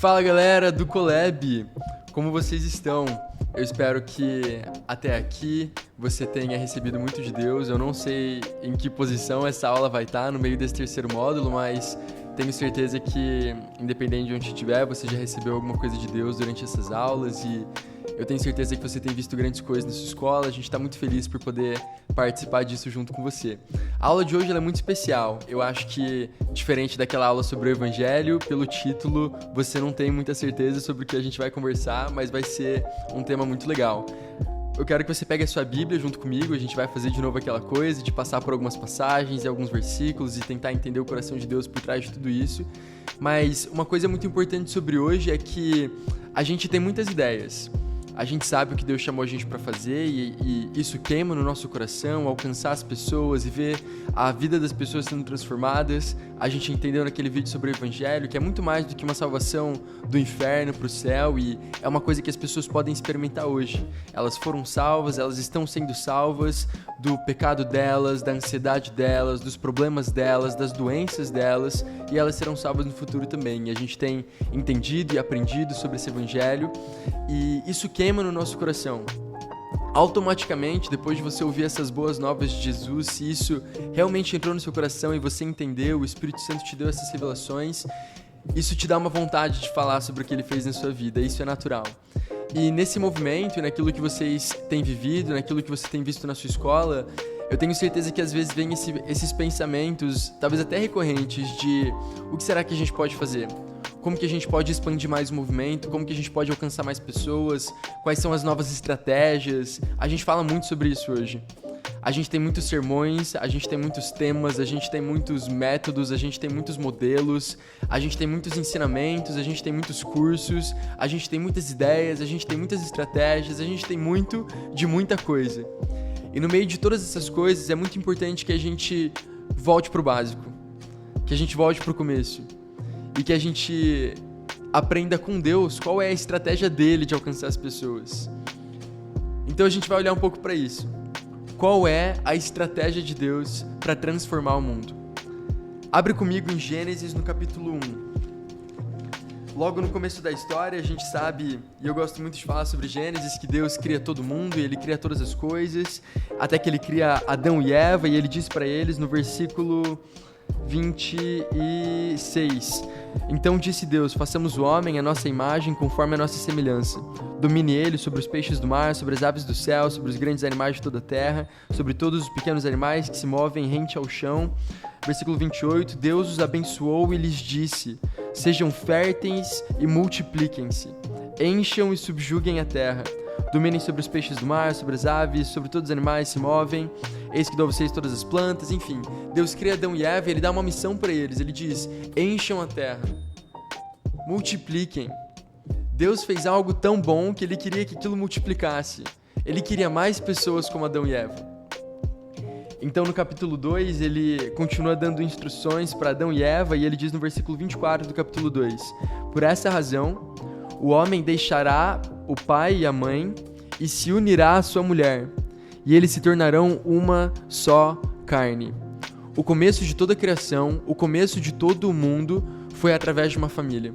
Fala galera do Collab, como vocês estão? Eu espero que até aqui você tenha recebido muito de Deus. Eu não sei em que posição essa aula vai estar no meio desse terceiro módulo, mas tenho certeza que, independente de onde estiver, você já recebeu alguma coisa de Deus durante essas aulas e eu tenho certeza que você tem visto grandes coisas na sua escola. A gente está muito feliz por poder participar disso junto com você. A aula de hoje ela é muito especial. Eu acho que, diferente daquela aula sobre o Evangelho, pelo título, você não tem muita certeza sobre o que a gente vai conversar, mas vai ser um tema muito legal. Eu quero que você pegue a sua Bíblia junto comigo, a gente vai fazer de novo aquela coisa de passar por algumas passagens e alguns versículos e tentar entender o coração de Deus por trás de tudo isso. Mas uma coisa muito importante sobre hoje é que a gente tem muitas ideias. A gente sabe o que Deus chamou a gente para fazer e isso queima no nosso coração, alcançar as pessoas e ver a vida das pessoas sendo transformadas. A gente entendeu naquele vídeo sobre o Evangelho que é muito mais do que uma salvação do inferno para o céu e é uma coisa que as pessoas podem experimentar hoje. Elas foram salvas, elas estão sendo salvas do pecado delas, da ansiedade delas, dos problemas delas, das doenças delas e elas serão salvas no futuro também. E a gente tem entendido e aprendido sobre esse Evangelho e isso queima no nosso coração. Automaticamente, depois de você ouvir essas boas novas de Jesus, se isso realmente entrou no seu coração e você entendeu, o Espírito Santo te deu essas revelações, isso te dá uma vontade de falar sobre o que ele fez na sua vida, isso é natural. E nesse movimento, naquilo que vocês têm vivido, naquilo que você tem visto na sua escola, eu tenho certeza que às vezes vem esses pensamentos, talvez até recorrentes, de o que será que a gente pode fazer? Como que a gente pode expandir mais o movimento, como que a gente pode alcançar mais pessoas, quais são as novas estratégias. A gente fala muito sobre isso hoje. A gente tem muitos sermões, a gente tem muitos temas, a gente tem muitos métodos, a gente tem muitos modelos, a gente tem muitos ensinamentos, a gente tem muitos cursos, a gente tem muitas ideias, a gente tem muitas estratégias, a gente tem muito de muita coisa. E no meio de todas essas coisas é muito importante que a gente volte pro básico, que a gente volte pro começo. E que a gente aprenda com Deus qual é a estratégia dele de alcançar as pessoas. Então a gente vai olhar um pouco para isso. Qual é a estratégia de Deus para transformar o mundo? Abre comigo em Gênesis no capítulo 1. Logo no começo da história a gente sabe, e eu gosto muito de falar sobre Gênesis, que Deus cria todo mundo e ele cria todas as coisas, até que ele cria Adão e Eva e ele diz para eles no versículo 26. Então disse Deus, façamos o homem à nossa imagem, conforme a nossa semelhança. Domine ele sobre os peixes do mar, sobre as aves do céu, sobre os grandes animais de toda a terra, sobre todos os pequenos animais que se movem rente ao chão. Versículo 28, Deus os abençoou e lhes disse, sejam férteis e multipliquem-se, encham e subjuguem a terra. Dominem sobre os peixes do mar, sobre as aves, sobre todos os animais que se movem. Eis que dou a vocês todas as plantas, enfim. Deus cria Adão e Eva e ele dá uma missão para eles. Ele diz, encham a terra, multipliquem. Deus fez algo tão bom que ele queria que aquilo multiplicasse. Ele queria mais pessoas como Adão e Eva. Então no capítulo 2 ele continua dando instruções para Adão e Eva e ele diz no versículo 24 do capítulo 2, por essa razão, o homem deixará o pai e a mãe e se unirá à sua mulher, e eles se tornarão uma só carne. O começo de toda a criação, o começo de todo o mundo foi através de uma família.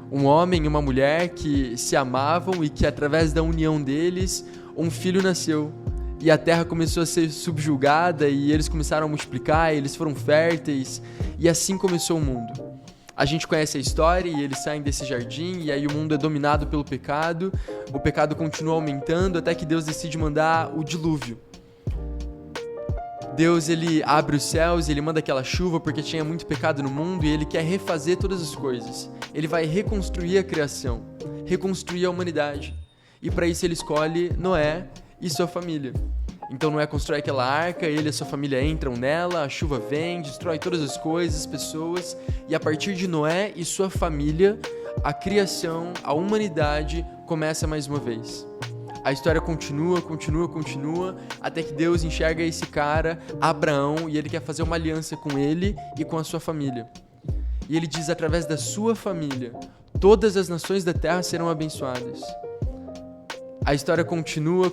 Um homem e uma mulher que se amavam e que através da união deles, um filho nasceu. E a terra começou a ser subjugada e eles começaram a multiplicar, e eles foram férteis e assim começou o mundo. A gente conhece a história e eles saem desse jardim e aí o mundo é dominado pelo pecado. O pecado continua aumentando até que Deus decide mandar o dilúvio. Deus ele abre os céus e ele manda aquela chuva porque tinha muito pecado no mundo e ele quer refazer todas as coisas. Ele vai reconstruir a criação, reconstruir a humanidade. E para isso ele escolhe Noé e sua família. Então Noé constrói aquela arca, ele e a sua família entram nela, a chuva vem, destrói todas as coisas, as pessoas, e a partir de Noé e sua família, a criação, a humanidade começa mais uma vez. A história continua, até que Deus enxerga esse cara, Abraão, e ele quer fazer uma aliança com ele e com a sua família. E ele diz, através da sua família, todas as nações da terra serão abençoadas. A história continua,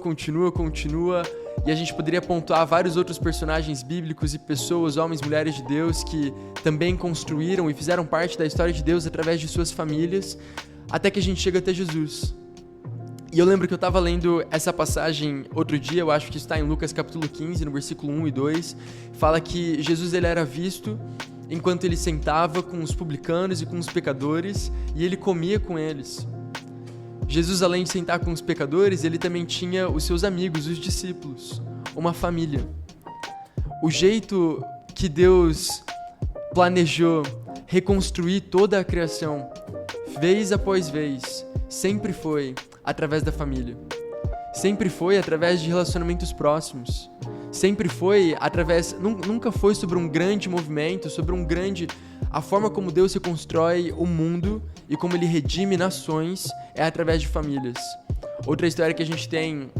E a gente poderia pontuar vários outros personagens bíblicos e pessoas, homens, mulheres de Deus, que também construíram e fizeram parte da história de Deus através de suas famílias, até que a gente chega até Jesus. E eu lembro que eu estava lendo essa passagem outro dia, eu acho que está em Lucas capítulo 15, no versículo 1 e 2, fala que Jesus ele era visto enquanto ele sentava com os publicanos e com os pecadores, e ele comia com eles. Jesus, além de sentar com os pecadores, ele também tinha os seus amigos, os discípulos, uma família. O jeito que Deus planejou reconstruir toda a criação, vez após vez, sempre foi através da família. Sempre foi através de relacionamentos próximos. Sempre foi através... Nunca foi sobre um grande movimento, sobre um grande... A forma como Deus reconstrói o mundo e como Ele redime nações é através de famílias. Outra história que a gente tem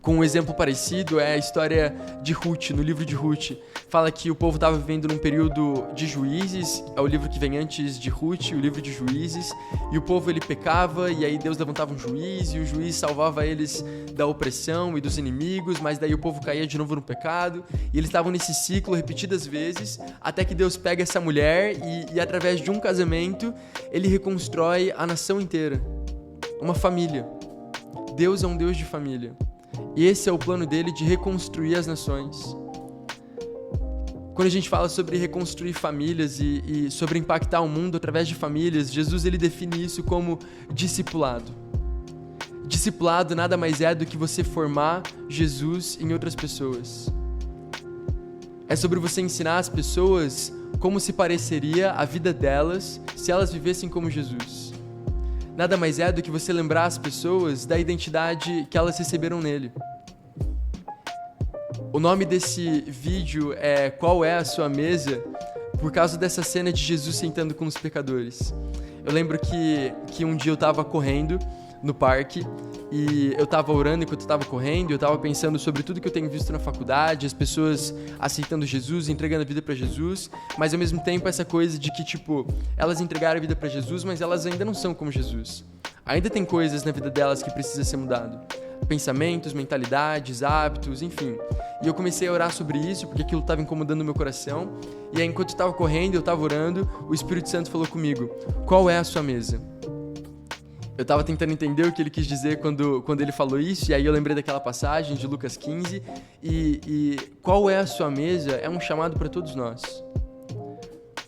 com um exemplo parecido é a história de Ruth, no livro de Ruth. Fala que o povo estava vivendo num período de juízes, é o livro que vem antes de Ruth, o livro de juízes, e o povo ele pecava, e aí Deus levantava um juiz, e o juiz salvava eles da opressão e dos inimigos, mas daí o povo caía de novo no pecado, e eles estavam nesse ciclo repetidas vezes, até que Deus pega essa mulher e através de um casamento, ele reconstrói a nação inteira, uma família. Deus é um Deus de família. E esse é o plano dele de reconstruir as nações. Quando a gente fala sobre reconstruir famílias e sobre impactar o mundo através de famílias, Jesus ele define isso como discipulado. Discipulado nada mais é do que você formar Jesus em outras pessoas. É sobre você ensinar as pessoas como se pareceria a vida delas se elas vivessem como Jesus. Nada mais é do que você lembrar as pessoas da identidade que elas receberam nele. O nome desse vídeo é Qual é a Sua Mesa? Por causa dessa cena de Jesus sentando com os pecadores. Eu lembro que um dia eu estava correndo no parque e eu estava orando enquanto eu estava correndo, eu estava pensando sobre tudo que eu tenho visto na faculdade, as pessoas aceitando Jesus, entregando a vida para Jesus, mas ao mesmo tempo essa coisa de que, tipo, elas entregaram a vida para Jesus, mas elas ainda não são como Jesus. Ainda tem coisas na vida delas que precisam ser mudado. Pensamentos, mentalidades, hábitos, enfim. E eu comecei a orar sobre isso, porque aquilo estava incomodando o meu coração. E aí, enquanto eu estava correndo, eu estava orando, o Espírito Santo falou comigo: qual é a sua mesa? Eu estava tentando entender o que ele quis dizer quando ele falou isso, e aí eu lembrei daquela passagem de Lucas 15, e qual é a sua mesa é um chamado para todos nós.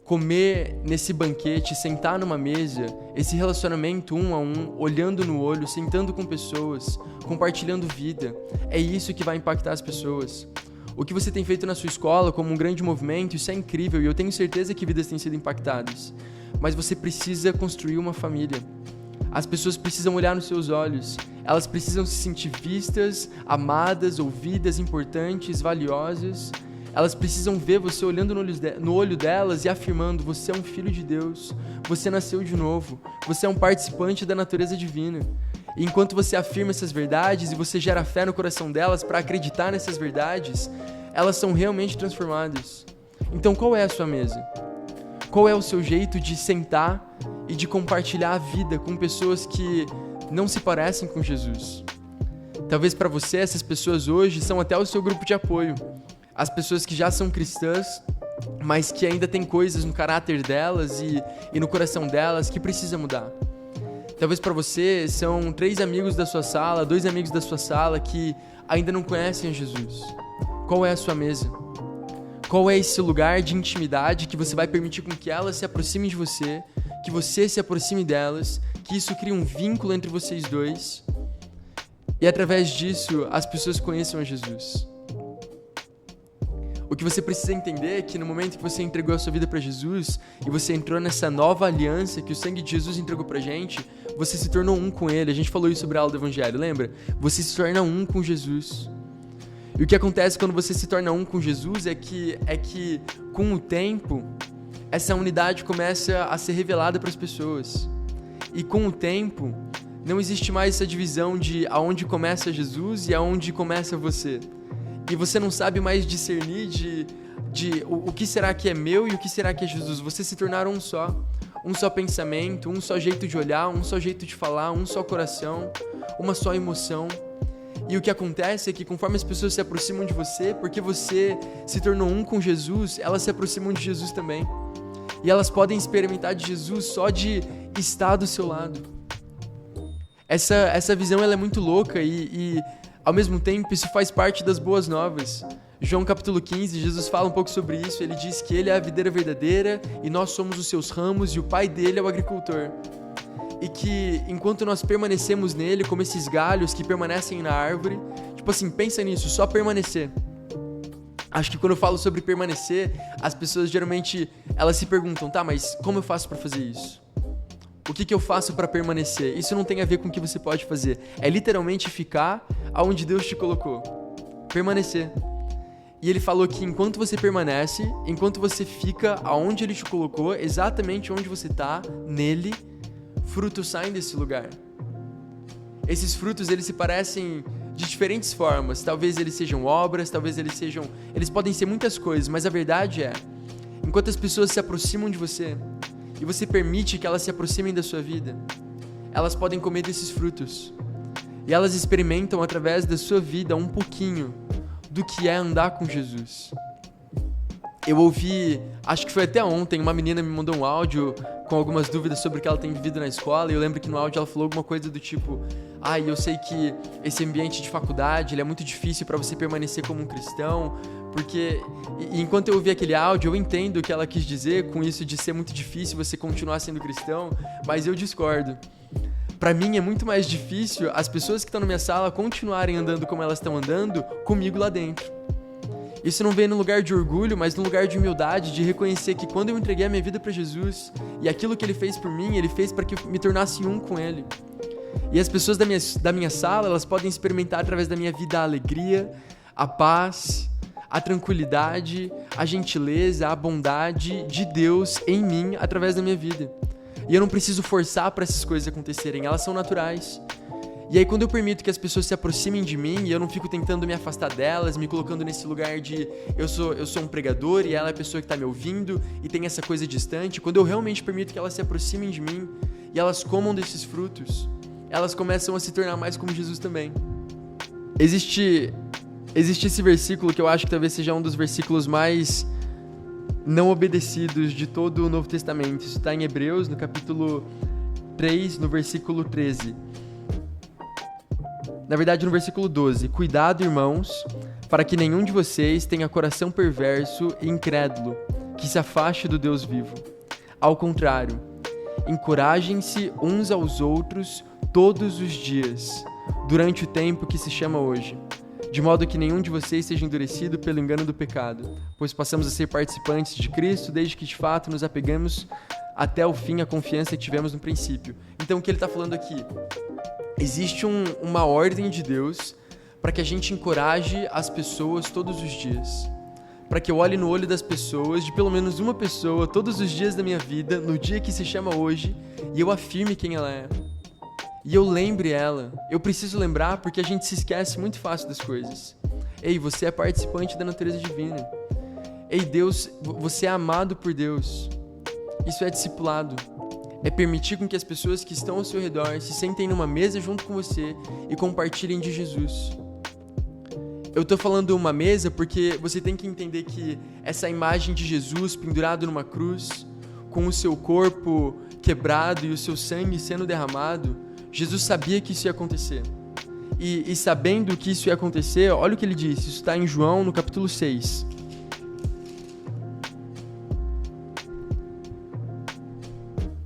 Comer nesse banquete, sentar numa mesa, esse relacionamento um a um, olhando no olho, sentando com pessoas, compartilhando vida, é isso que vai impactar as pessoas. O que você tem feito na sua escola como um grande movimento, isso é incrível e eu tenho certeza que vidas têm sido impactadas. Mas você precisa construir uma família. As pessoas precisam olhar nos seus olhos, elas precisam se sentir vistas, amadas, ouvidas, importantes, valiosas. Elas precisam ver você olhando no olho delas e afirmando: você é um filho de Deus, você nasceu de novo, você é um participante da natureza divina. E enquanto você afirma essas verdades e você gera fé no coração delas para acreditar nessas verdades, elas são realmente transformadas. Então qual é a sua mesa? Qual é o seu jeito de sentar e de compartilhar a vida com pessoas que não se parecem com Jesus? Talvez para você essas pessoas hoje são até o seu grupo de apoio. As pessoas que já são cristãs, mas que ainda tem coisas no caráter delas e no coração delas que precisa mudar. Talvez para você são 3 amigos da sua sala, 2 amigos da sua sala que ainda não conhecem a Jesus. Qual é a sua mesa? Qual é esse lugar de intimidade que você vai permitir com que elas se aproximem de você, que você se aproxime delas, que isso crie um vínculo entre vocês dois e através disso as pessoas conheçam a Jesus? O que você precisa entender é que no momento que você entregou a sua vida para Jesus e você entrou nessa nova aliança que o sangue de Jesus entregou pra gente, você se tornou um com Ele. A gente falou isso sobre a aula do Evangelho, lembra? Você se torna um com Jesus. E o que acontece quando você se torna um com Jesus é que com o tempo, essa unidade começa a ser revelada para as pessoas. E com o tempo, não existe mais essa divisão de aonde começa Jesus e aonde começa você. E você não sabe mais discernir de o que será que é meu e o que será que é Jesus. Você se tornar um só pensamento, um só jeito de olhar, um só jeito de falar, um só coração, uma só emoção. E o que acontece é que conforme as pessoas se aproximam de você, porque você se tornou um com Jesus, elas se aproximam de Jesus também. E elas podem experimentar de Jesus só de estar do seu lado. Essa visão ela é muito louca e ao mesmo tempo isso faz parte das boas novas. João capítulo 15, Jesus fala um pouco sobre isso. Ele diz que ele é a videira verdadeira e nós somos os seus ramos e o pai dele é o agricultor. E que enquanto nós permanecemos nele, como esses galhos que permanecem na árvore, tipo assim, pensa nisso, só permanecer. Acho que quando eu falo sobre permanecer, as pessoas geralmente elas se perguntam, tá, mas como eu faço para fazer isso? O que eu faço para permanecer? Isso não tem a ver com o que você pode fazer. É literalmente ficar aonde Deus te colocou. Permanecer. E ele falou que enquanto você permanece, enquanto você fica aonde ele te colocou, exatamente onde você tá, nele, frutos saem desse lugar. Esses frutos, eles se parecem de diferentes formas. Talvez eles sejam obras, talvez eles podem ser muitas coisas, mas a verdade é, enquanto as pessoas se aproximam de você, e você permite que elas se aproximem da sua vida, elas podem comer desses frutos. E elas experimentam através da sua vida um pouquinho do que é andar com Jesus. Eu ouvi, acho que foi até ontem, uma menina me mandou um áudio com algumas dúvidas sobre o que ela tem vivido na escola, e eu lembro que no áudio ela falou alguma coisa do tipo, eu sei que esse ambiente de faculdade ele é muito difícil para você permanecer como um cristão, porque enquanto eu ouvi aquele áudio, eu entendo o que ela quis dizer com isso de ser muito difícil você continuar sendo cristão, mas eu discordo. Pra mim é muito mais difícil as pessoas que estão na minha sala continuarem andando como elas estão andando comigo lá dentro. Isso não vem no lugar de orgulho, mas no lugar de humildade, de reconhecer que quando eu entreguei a minha vida pra Jesus e aquilo que ele fez por mim, ele fez para que eu me tornasse um com ele. E as pessoas da minha sala, elas podem experimentar através da minha vida a alegria, a paz, a tranquilidade, a gentileza, a bondade de Deus em mim através da minha vida. E eu não preciso forçar para essas coisas acontecerem, elas são naturais. E aí quando eu permito que as pessoas se aproximem de mim e eu não fico tentando me afastar delas, me colocando nesse lugar de eu sou um pregador e ela é a pessoa que está me ouvindo e tem essa coisa distante, quando eu realmente permito que elas se aproximem de mim e elas comam desses frutos, elas começam a se tornar mais como Jesus também. Existe esse versículo que eu acho que talvez seja um dos versículos mais não obedecidos de todo o Novo Testamento. Isso está em Hebreus, no capítulo 3, no versículo 13. Na verdade, no versículo 12. Cuidado, irmãos, para que nenhum de vocês tenha coração perverso e incrédulo, que se afaste do Deus vivo. Ao contrário, encorajem-se uns aos outros todos os dias, durante o tempo que se chama hoje, de modo que nenhum de vocês seja endurecido pelo engano do pecado, pois passamos a ser participantes de Cristo desde que de fato nos apegamos até o fim à confiança que tivemos no princípio. Então o que ele está falando aqui? Existe uma ordem de Deus para que a gente encoraje as pessoas todos os dias. Para que eu olhe no olho das pessoas, de pelo menos uma pessoa, todos os dias da minha vida, no dia que se chama hoje, e eu afirme quem ela é. E eu lembre ela. Eu preciso lembrar porque a gente se esquece muito fácil das coisas. Ei, você é participante da natureza divina. Ei, Deus, você é amado por Deus. Isso é discipulado. É permitir com que as pessoas que estão ao seu redor se sentem numa mesa junto com você e compartilhem de Jesus. Eu tô falando uma mesa porque você tem que entender que essa imagem de Jesus pendurado numa cruz, com o seu corpo quebrado e o seu sangue sendo derramado, Jesus sabia que isso ia acontecer. E sabendo que isso ia acontecer, olha o que ele disse. Isso está em João, no capítulo 6.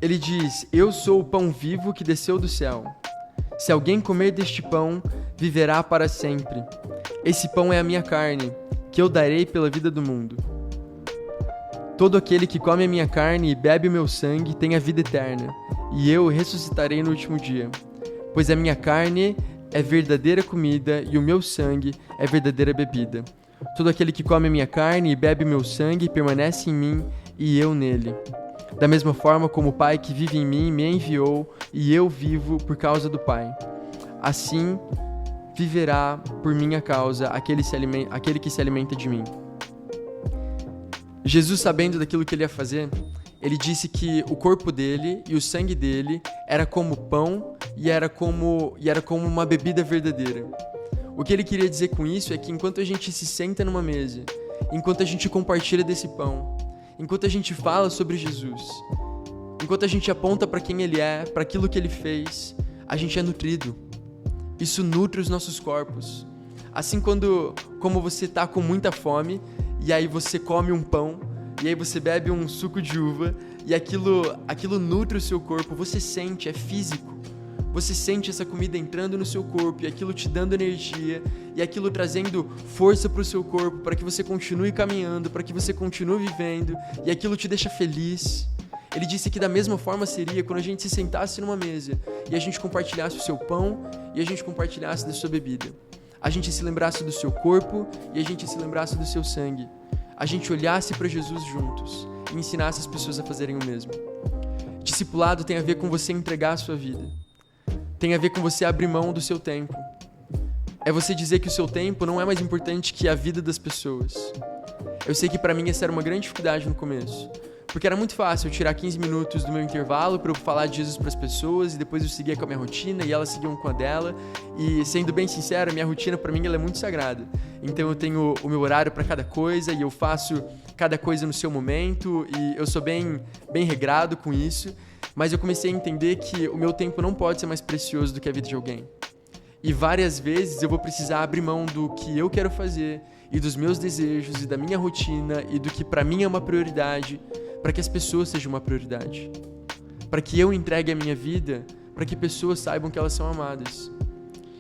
Ele diz: eu sou o pão vivo que desceu do céu. Se alguém comer deste pão, viverá para sempre. Esse pão é a minha carne, que eu darei pela vida do mundo. Todo aquele que come a minha carne e bebe o meu sangue tem a vida eterna, e eu ressuscitarei no último dia. Pois a minha carne é verdadeira comida e o meu sangue é verdadeira bebida. Todo aquele que come a minha carne e bebe o meu sangue permanece em mim e eu nele. Da mesma forma como o Pai que vive em mim me enviou e eu vivo por causa do Pai. Assim viverá por minha causa aquele que se alimenta de mim. Jesus, sabendo daquilo que ele ia fazer, ele disse que o corpo dele e o sangue dele era como pão e era como uma bebida verdadeira. O que ele queria dizer com isso é que enquanto a gente se senta numa mesa, enquanto a gente compartilha desse pão, enquanto a gente fala sobre Jesus, enquanto a gente aponta para quem ele é, para aquilo que ele fez, a gente é nutrido. Isso nutre os nossos corpos. Assim como você tá com muita fome, e aí você come um pão, e aí você bebe um suco de uva, e aquilo nutre o seu corpo, você sente, é físico. Você sente essa comida entrando no seu corpo, e aquilo te dando energia, e aquilo trazendo força para o seu corpo, para que você continue caminhando, para que você continue vivendo, e aquilo te deixa feliz. Ele disse que da mesma forma seria quando a gente se sentasse numa mesa, e a gente compartilhasse o seu pão, e a gente compartilhasse da sua bebida. A gente se lembrasse do seu corpo, e a gente se lembrasse do seu sangue. A gente olhasse para Jesus juntos, e ensinasse as pessoas a fazerem o mesmo. Discipulado tem a ver com você entregar a sua vida. Tem a ver com você abrir mão do seu tempo. É você dizer que o seu tempo não é mais importante que a vida das pessoas. Eu sei que pra mim essa era uma grande dificuldade no começo, porque era muito fácil eu tirar 15 minutos do meu intervalo pra eu falar de Jesus pras pessoas e depois eu seguia com a minha rotina e elas seguiam com a dela. E sendo bem sincero, a minha rotina pra mim ela é muito sagrada. Então eu tenho o meu horário pra cada coisa e eu faço cada coisa no seu momento e eu sou bem regrado com isso. Mas eu comecei a entender que o meu tempo não pode ser mais precioso do que a vida de alguém. E várias vezes eu vou precisar abrir mão do que eu quero fazer e dos meus desejos e da minha rotina e do que pra mim é uma prioridade, para que as pessoas sejam uma prioridade. Para que eu entregue a minha vida, para que pessoas saibam que elas são amadas.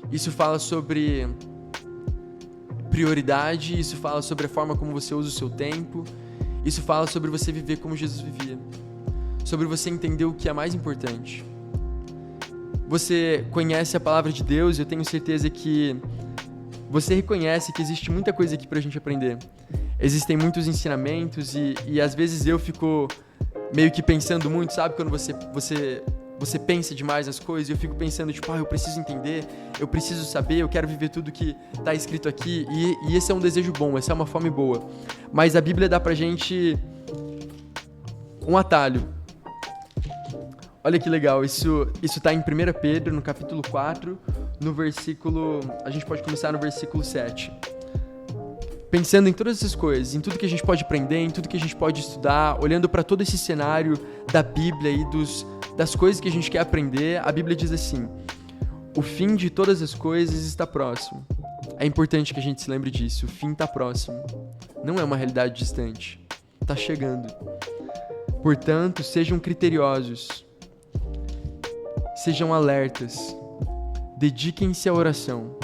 Isso fala sobre prioridade, isso fala sobre a forma como você usa o seu tempo, isso fala sobre você viver como Jesus vivia. Sobre você entender o que é mais importante. Você conhece a palavra de Deus e eu tenho certeza que você reconhece que existe muita coisa aqui pra gente aprender. Existem muitos ensinamentos e às vezes eu fico meio que pensando muito, sabe? Quando você pensa demais nas coisas e eu fico pensando, tipo, eu preciso entender, eu preciso saber, eu quero viver tudo que tá escrito aqui e esse é um desejo bom, essa é uma fome boa. Mas a Bíblia dá pra gente um atalho. Olha que legal, isso tá em 1 Pedro, no capítulo 4, no versículo... A gente pode começar no versículo 7. Pensando em todas essas coisas, em tudo que a gente pode aprender, em tudo que a gente pode estudar, olhando para todo esse cenário da Bíblia e das coisas que a gente quer aprender, a Bíblia diz assim: o fim de todas as coisas está próximo. É importante que a gente se lembre disso, o fim está próximo. Não é uma realidade distante, está chegando. Portanto, sejam criteriosos. Sejam alertas, dediquem-se à oração.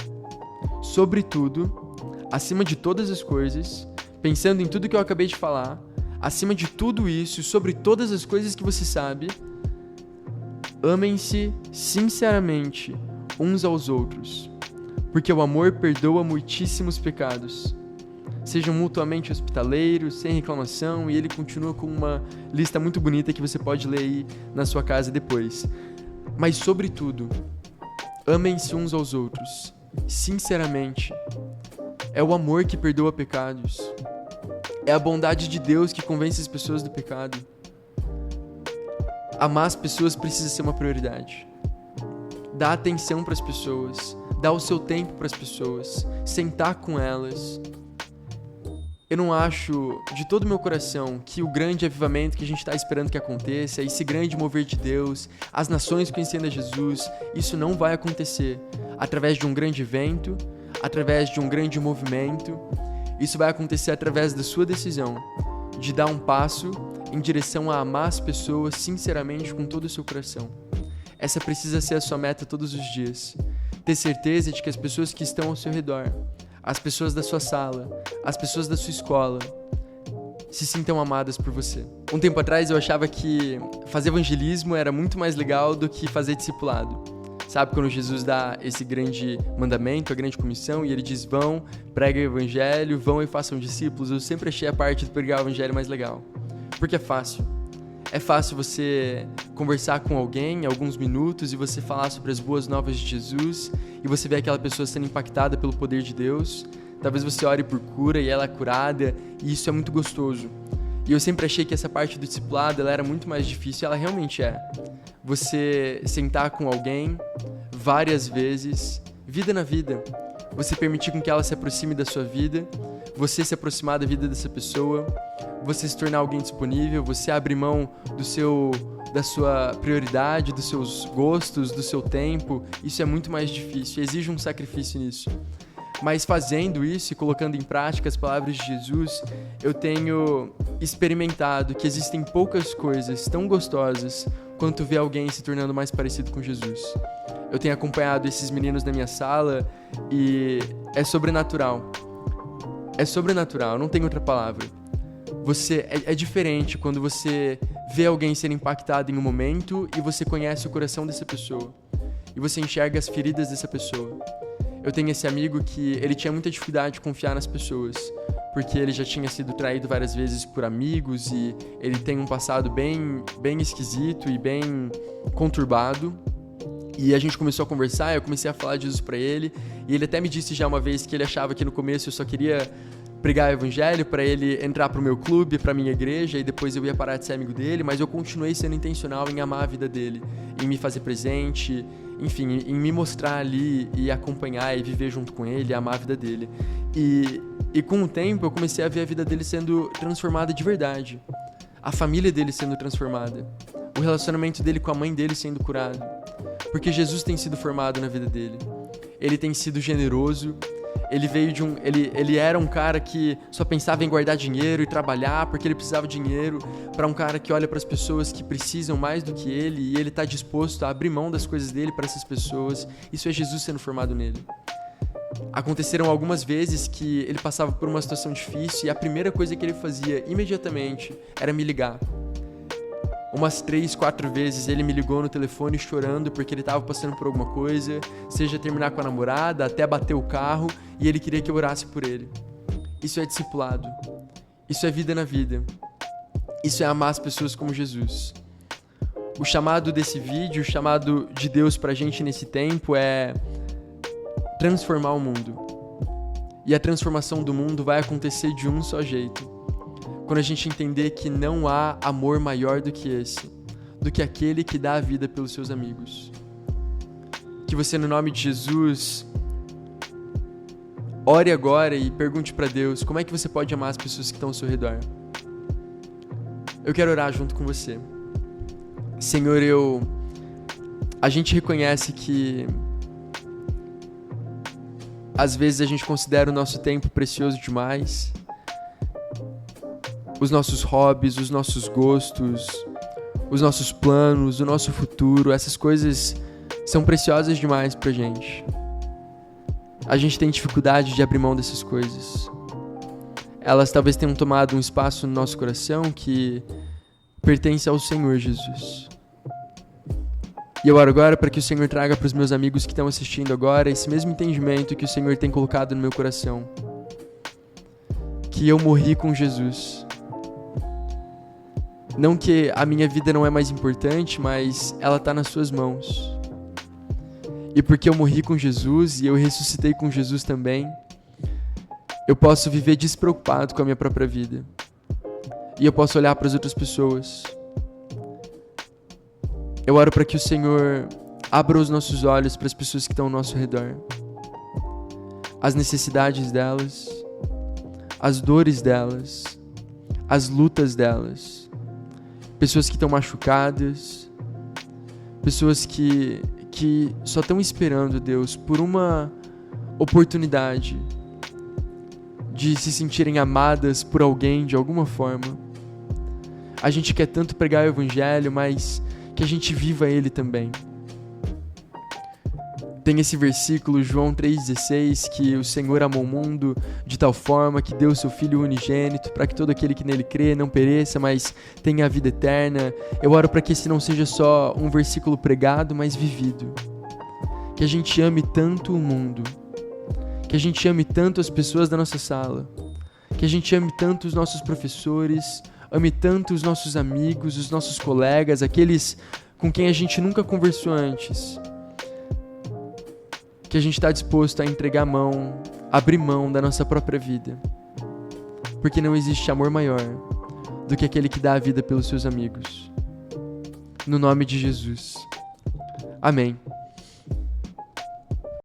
Sobretudo, acima de todas as coisas, pensando em tudo que eu acabei de falar, acima de tudo isso, sobre todas as coisas que você sabe, amem-se sinceramente uns aos outros, porque o amor perdoa muitíssimos pecados. Sejam mutuamente hospitaleiros, sem reclamação, e ele continua com uma lista muito bonita que você pode ler aí na sua casa depois. Mas, sobretudo, amem-se uns aos outros, sinceramente. É o amor que perdoa pecados. É a bondade de Deus que convence as pessoas do pecado. Amar as pessoas precisa ser uma prioridade. Dá atenção para as pessoas, dá o seu tempo para as pessoas, sentar com elas. Eu não acho, de todo o meu coração, que o grande avivamento que a gente está esperando que aconteça, esse grande mover de Deus, as nações conhecendo a Jesus, isso não vai acontecer através de um grande evento, através de um grande movimento. Isso vai acontecer através da sua decisão de dar um passo em direção a amar as pessoas sinceramente com todo o seu coração. Essa precisa ser a sua meta todos os dias. Ter certeza de que as pessoas que estão ao seu redor, as pessoas da sua sala, as pessoas da sua escola, se sintam amadas por você. Um tempo atrás eu achava que fazer evangelismo era muito mais legal do que fazer discipulado. Sabe, quando Jesus dá esse grande mandamento, a grande comissão, e ele diz: vão, preguem o evangelho, vão e façam discípulos. Eu sempre achei a parte de pregar o evangelho mais legal. Porque é fácil. É fácil você conversar com alguém alguns minutos e você falar sobre as boas novas de Jesus e você vê aquela pessoa sendo impactada pelo poder de Deus. Talvez você ore por cura e ela é curada, e isso é muito gostoso. E eu sempre achei que essa parte do discipulado ela era muito mais difícil, e ela realmente é. Você sentar com alguém várias vezes, vida na vida, você permitir com que ela se aproxime da sua vida, você se aproximar da vida dessa pessoa, você se tornar alguém disponível, você abrir mão da sua prioridade, dos seus gostos, do seu tempo. Isso é muito mais difícil, exige um sacrifício nisso. Mas fazendo isso e colocando em prática as palavras de Jesus, eu tenho experimentado que existem poucas coisas tão gostosas quanto ver alguém se tornando mais parecido com Jesus. Eu tenho acompanhado esses meninos na minha sala e é sobrenatural. É sobrenatural, não tem outra palavra. É diferente quando você vê alguém ser impactado em um momento e você conhece o coração dessa pessoa. E você enxerga as feridas dessa pessoa. Eu tenho esse amigo que ele tinha muita dificuldade de confiar nas pessoas, porque ele já tinha sido traído várias vezes por amigos e ele tem um passado bem esquisito e bem conturbado. E a gente começou a conversar, eu comecei a falar de Jesus pra ele, e ele até me disse já uma vez que ele achava que no começo eu só queria pregar o evangelho para ele entrar pro meu clube, pra minha igreja, e depois eu ia parar de ser amigo dele, mas eu continuei sendo intencional em amar a vida dele, em me fazer presente, enfim, em me mostrar ali e acompanhar e viver junto com ele, amar a vida dele. E com o tempo eu comecei a ver a vida dele sendo transformada de verdade, a família dele sendo transformada, o relacionamento dele com a mãe dele sendo curado, porque Jesus tem sido formado na vida dele. Ele tem sido generoso. Ele era um cara que só pensava em guardar dinheiro e trabalhar porque ele precisava de dinheiro, para um cara que olha para as pessoas que precisam mais do que ele e ele está disposto a abrir mão das coisas dele para essas pessoas. Isso é Jesus sendo formado nele. Aconteceram algumas vezes que ele passava por uma situação difícil e a primeira coisa que ele fazia imediatamente era me ligar. Umas 3, 4 vezes ele me ligou no telefone chorando porque ele estava passando por alguma coisa, seja terminar com a namorada, até bater o carro, e ele queria que eu orasse por ele. Isso é discipulado. Isso é vida na vida. Isso é amar as pessoas como Jesus. O chamado desse vídeo, o chamado de Deus pra gente nesse tempo é transformar o mundo. E a transformação do mundo vai acontecer de um só jeito. Quando a gente entender que não há amor maior do que esse, do que aquele que dá a vida pelos seus amigos. Que você, no nome de Jesus, ore agora e pergunte para Deus como é que você pode amar as pessoas que estão ao seu redor. Eu quero orar junto com você. Senhor, a gente reconhece que às vezes a gente considera o nosso tempo precioso demais, os nossos hobbies, os nossos gostos, os nossos planos, o nosso futuro, essas coisas são preciosas demais pra gente. A gente tem dificuldade de abrir mão dessas coisas. Elas talvez tenham tomado um espaço no nosso coração que pertence ao Senhor Jesus. E eu oro agora para que o Senhor traga para os meus amigos que estão assistindo agora esse mesmo entendimento que o Senhor tem colocado no meu coração. Que eu morri com Jesus. Não que a minha vida não é mais importante, mas ela está nas suas mãos. E porque eu morri com Jesus e eu ressuscitei com Jesus também, eu posso viver despreocupado com a minha própria vida. E eu posso olhar para as outras pessoas. Eu oro para que o Senhor abra os nossos olhos para as pessoas que estão ao nosso redor. As necessidades delas, as dores delas, as lutas delas. Pessoas que estão machucadas, pessoas que só estão esperando, Deus, por uma oportunidade de se sentirem amadas por alguém de alguma forma. A gente quer tanto pregar o Evangelho, mas que a gente viva ele também. Tem esse versículo, João 3,16, que o Senhor amou o mundo de tal forma que deu o seu Filho unigênito para que todo aquele que nele crê não pereça, mas tenha a vida eterna. Eu oro para que esse não seja só um versículo pregado, mas vivido. Que a gente ame tanto o mundo, que a gente ame tanto as pessoas da nossa sala, que a gente ame tanto os nossos professores, ame tanto os nossos amigos, os nossos colegas, aqueles com quem a gente nunca conversou antes. Que a gente está disposto a entregar a mão, abrir mão da nossa própria vida. Porque não existe amor maior do que aquele que dá a vida pelos seus amigos. No nome de Jesus. Amém.